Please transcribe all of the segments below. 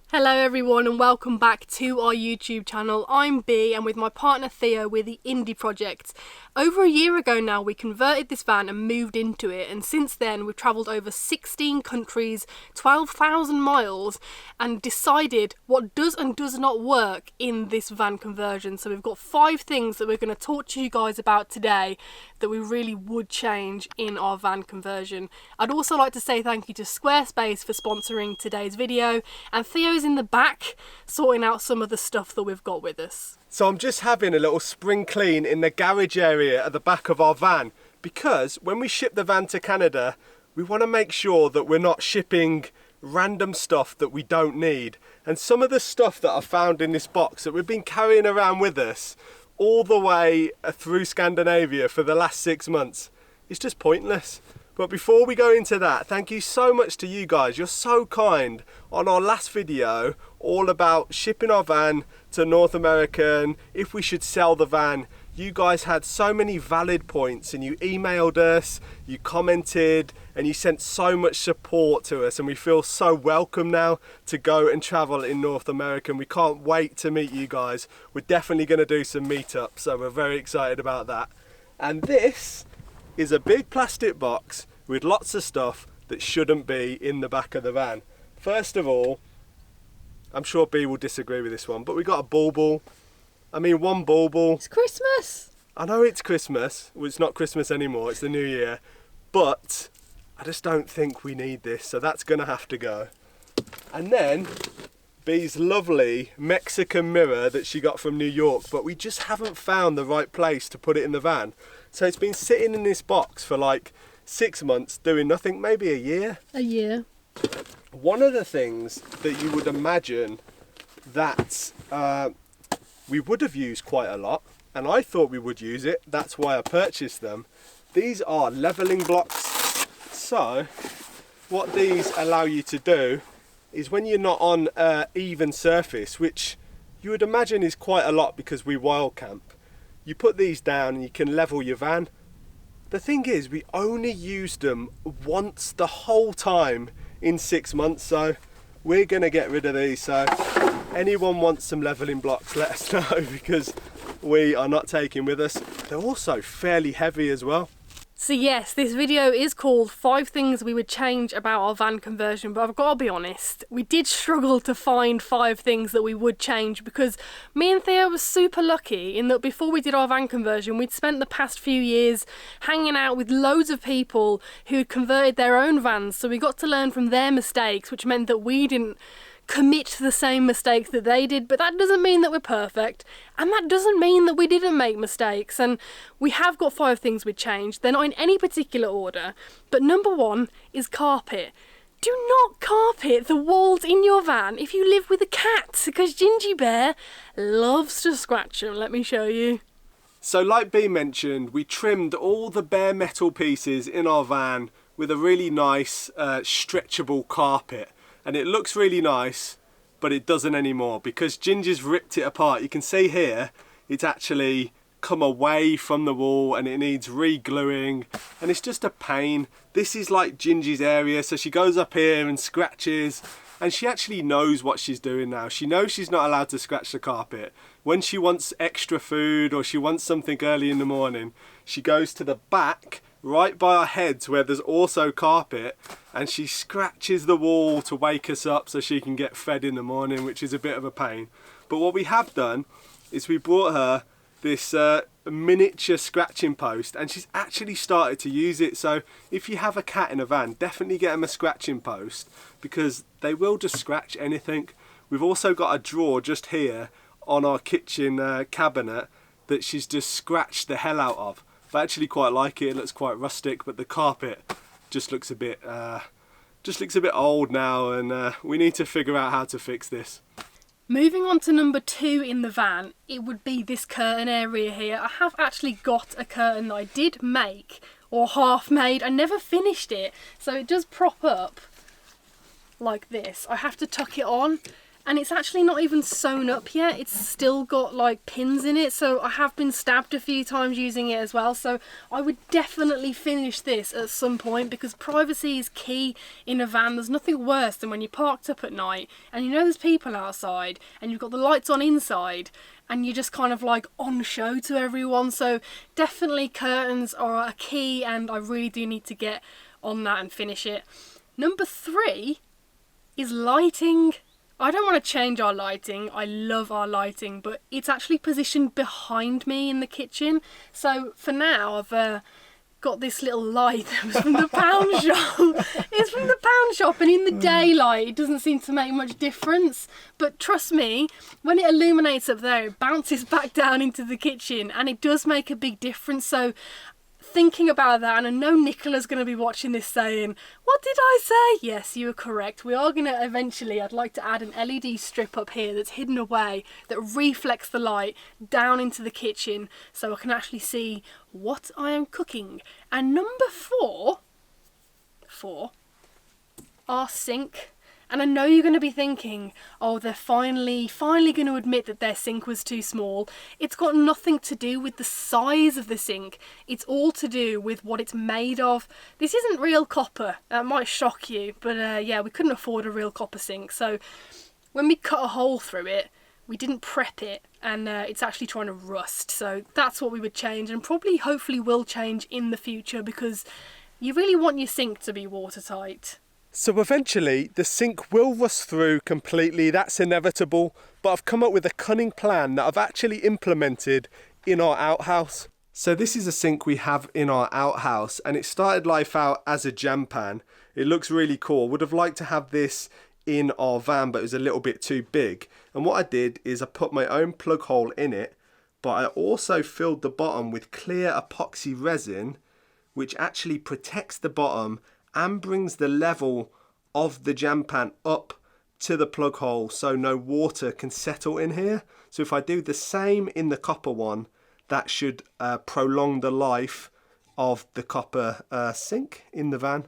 Hello everyone and welcome back to our YouTube channel. I'm Bee and with my partner Theo we're the Indie Projects. Over a year ago now we converted this van and moved into it, and since then we've travelled over 16 countries, 12,000 miles, and decided what does and does not work in this van conversion. So we've got 5 things that we're going to talk to you guys about today that we really would change in our van conversion. I'd also like to say thank you to Squarespace for sponsoring today's video, and Theo's in the back sorting out some of the stuff that we've got with us. So I'm just having a little spring clean in the garage area at the back of our van, because when we ship the van to Canada we want to make sure that we're not shipping random stuff that we don't need. And some of the stuff that I found in this box that we've been carrying around with us all the way through Scandinavia for the last 6 months is just pointless. But before we go into that, thank you so much to you guys. You're so kind. On our last video, all about shipping our van to North America and if we should sell the van, you guys had so many valid points and you emailed us, you commented, and you sent so much support to us, and we feel so welcome now to go and travel in North America, and we can't wait to meet you guys. We're definitely going to do some meetups, so we're very excited about that. And this is a big plastic box with lots of stuff that shouldn't be in the back of the van. First of all, I'm sure B will disagree with this one, but we got a bauble. I mean, one bauble. It's Christmas! I know it's Christmas. Well, it's not Christmas anymore, it's the New Year. But I just don't think we need this, so that's gonna have to go. And then B's lovely Mexican mirror that she got from New York, but we just haven't found the right place to put it in the van. So it's been sitting in this box for like 6 months doing nothing, maybe a year. A year. One of the things that you would imagine that we would have used quite a lot, and I thought we would use it, that's why I purchased them. These are leveling blocks. So what these allow you to do is when you're not on an even surface, which you would imagine is quite a lot because we wild camp, you put these down and you can level your van. The thing is, we only used them once the whole time in 6 months, so we're gonna get rid of these. So anyone wants some leveling blocks, let us know, because we are not taking with us. They're also fairly heavy as well. So yes, this video is called 5 things we would change about our van conversion, but I've got to be honest, we did struggle to find 5 things that we would change, because me and Theo were super lucky in that before we did our van conversion, we'd spent the past few years hanging out with loads of people who had converted their own vans, so we got to learn from their mistakes, which meant that we didn't commit to the same mistakes that they did. But that doesn't mean that we're perfect, and that doesn't mean that we didn't make mistakes. And we have got 5 things we'd change. They're not in any particular order, but number 1 is carpet. Do not carpet the walls in your van if you live with a cat, because Ginjey Bear loves to scratch them. Let me show you. So like B mentioned, we trimmed all the bare metal pieces in our van with a really nice stretchable carpet. And it looks really nice, but it doesn't anymore because Ginger's ripped it apart. You can see here, it's actually come away from the wall and it needs re-gluing, and it's just a pain. This is like Ginger's area, so she goes up here and scratches, and she actually knows what she's doing now. She knows she's not allowed to scratch the carpet. When she wants extra food or she wants something early in the morning, she goes to the back right by our heads where there's also carpet, and she scratches the wall to wake us up so she can get fed in the morning, which is a bit of a pain. But what we have done is we brought her this miniature scratching post, and she's actually started to use it. So if you have a cat in a van, definitely get them a scratching post, because they will just scratch anything. We've also got a drawer just here on our kitchen cabinet that she's just scratched the hell out of. I actually quite like it. It looks quite rustic, but the carpet just looks a bit old now, and we need to figure out how to fix this. Moving on to number 2 in the van, it would be this curtain area here. I have actually got a curtain that I did make, or half made. I never finished it, so it does prop up like this. I have to tuck it on, and it's actually not even sewn up yet. It's still got like pins in it, so I have been stabbed a few times using it as well. So I would definitely finish this at some point, because privacy is key in a van. There's nothing worse than when you're parked up at night and you know there's people outside and you've got the lights on inside and you're just kind of like on show to everyone. So definitely curtains are a key, and I really do need to get on that and finish it. Number 3 is lighting. I don't want to change our lighting. I love our lighting, but it's actually positioned behind me in the kitchen. So for now, I've got this little light that was from the pound shop. It's from the pound shop, and in the daylight it doesn't seem to make much difference. But trust me, when it illuminates up there, it bounces back down into the kitchen, and it does make a big difference. So thinking about that, and I know Nicola's going to be watching this saying, what did I say? Yes, you were correct. We are going to eventually, I'd like to add an LED strip up here that's hidden away that reflects the light down into the kitchen so I can actually see what I am cooking. And number 4, our sink. And I know you're going to be thinking, oh, they're finally going to admit that their sink was too small. It's got nothing to do with the size of the sink. It's all to do with what it's made of. This isn't real copper. That might shock you, but yeah, we couldn't afford a real copper sink. So when we cut a hole through it, we didn't prep it, and it's actually trying to rust. So that's what we would change, and probably hopefully will change in the future, because you really want your sink to be watertight. So eventually the sink will rust through completely, that's inevitable, but I've come up with a cunning plan that I've actually implemented in our outhouse. So this is a sink we have in our outhouse, and it started life out as a jam pan. It looks really cool. Would have liked to have this in our van, but it was a little bit too big. And what I did is I put my own plug hole in it, but I also filled the bottom with clear epoxy resin, which actually protects the bottom and brings the level of the jam pan up to the plug hole so no water can settle in here. So if I do the same in the copper one, that should prolong the life of the copper sink in the van.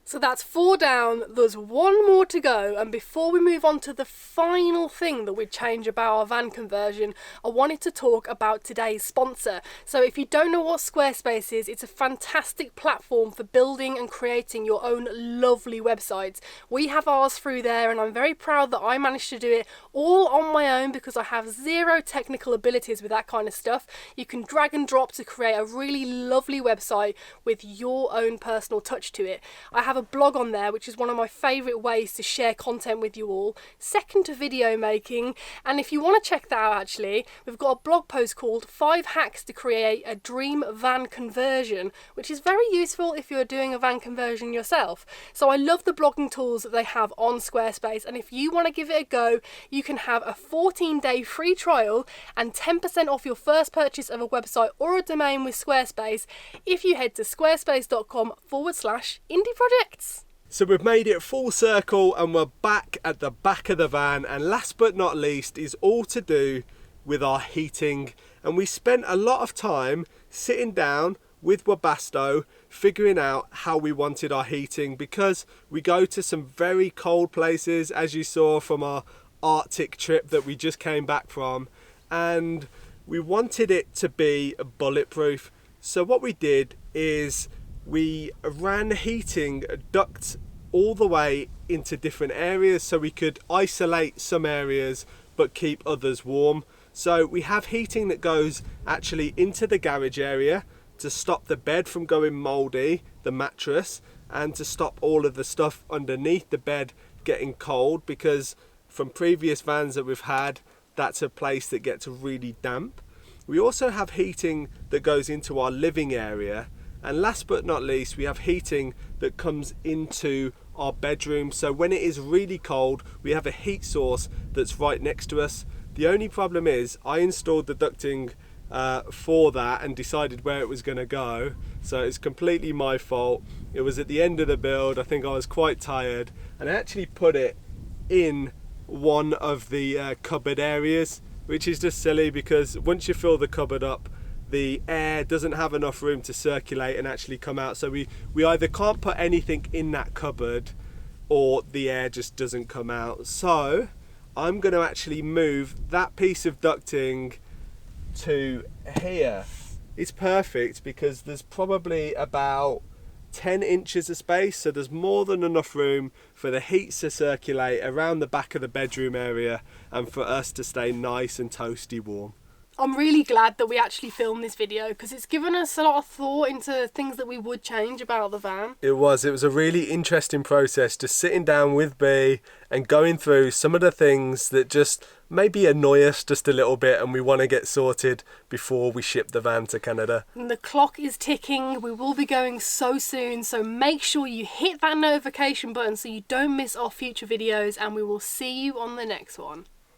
So that's 4 down, there's 1 more to go, and before we move on to the final thing that we'd change about our van conversion, I wanted to talk about today's sponsor. So if you don't know what Squarespace is, it's a fantastic platform for building and creating your own lovely websites. We have ours through there, and I'm very proud that I managed to do it all on my own, because I have zero technical abilities with that kind of stuff. You can drag and drop to create a really lovely website with your own personal touch to it. I have a blog on there, which is one of my favourite ways to share content with you all, second to video making. And if you want to check that out, actually, we've got a blog post called 5 Hacks to Create a Dream Van Conversion, which is very useful if you're doing a van conversion yourself. So I love the blogging tools that they have on Squarespace, and if you want to give it a go, you can have a 14-day free trial and 10% off your first purchase of a website or a domain with Squarespace if you head to squarespace.com/indieprojects. So we've made it full circle and we're back at the back of the van, and last but not least is all to do with our heating. And we spent a lot of time sitting down with Webasto figuring out how we wanted our heating, because we go to some very cold places, as you saw from our Arctic trip that we just came back from, and we wanted it to be bulletproof. So what we did is we ran heating ducts all the way into different areas so we could isolate some areas but keep others warm. So we have heating that goes actually into the garage area to stop the bed from going mouldy, the mattress, and to stop all of the stuff underneath the bed getting cold, because from previous vans that we've had, that's a place that gets really damp. We also have heating that goes into our living area. And last but not least, we have heating that comes into our bedroom. So when it is really cold, we have a heat source that's right next to us. The only problem is I installed the ducting for that and decided where it was going to go. So it's completely my fault. It was at the end of the build. I think I was quite tired, and I actually put it in one of the cupboard areas, which is just silly, because once you fill the cupboard up, the air doesn't have enough room to circulate and actually come out. So we either can't put anything in that cupboard, or the air just doesn't come out. So I'm going to actually move that piece of ducting to here. It's perfect because there's probably about 10 inches of space, so there's more than enough room for the heat to circulate around the back of the bedroom area and for us to stay nice and toasty warm. I'm really glad that we actually filmed this video because it's given us a lot of thought into things that we would change about the van. It was a really interesting process, just sitting down with Bee and going through some of the things that just maybe annoy us just a little bit and we want to get sorted before we ship the van to Canada. And the clock is ticking, we will be going so soon, so make sure you hit that notification button so you don't miss our future videos, and we will see you on the next one.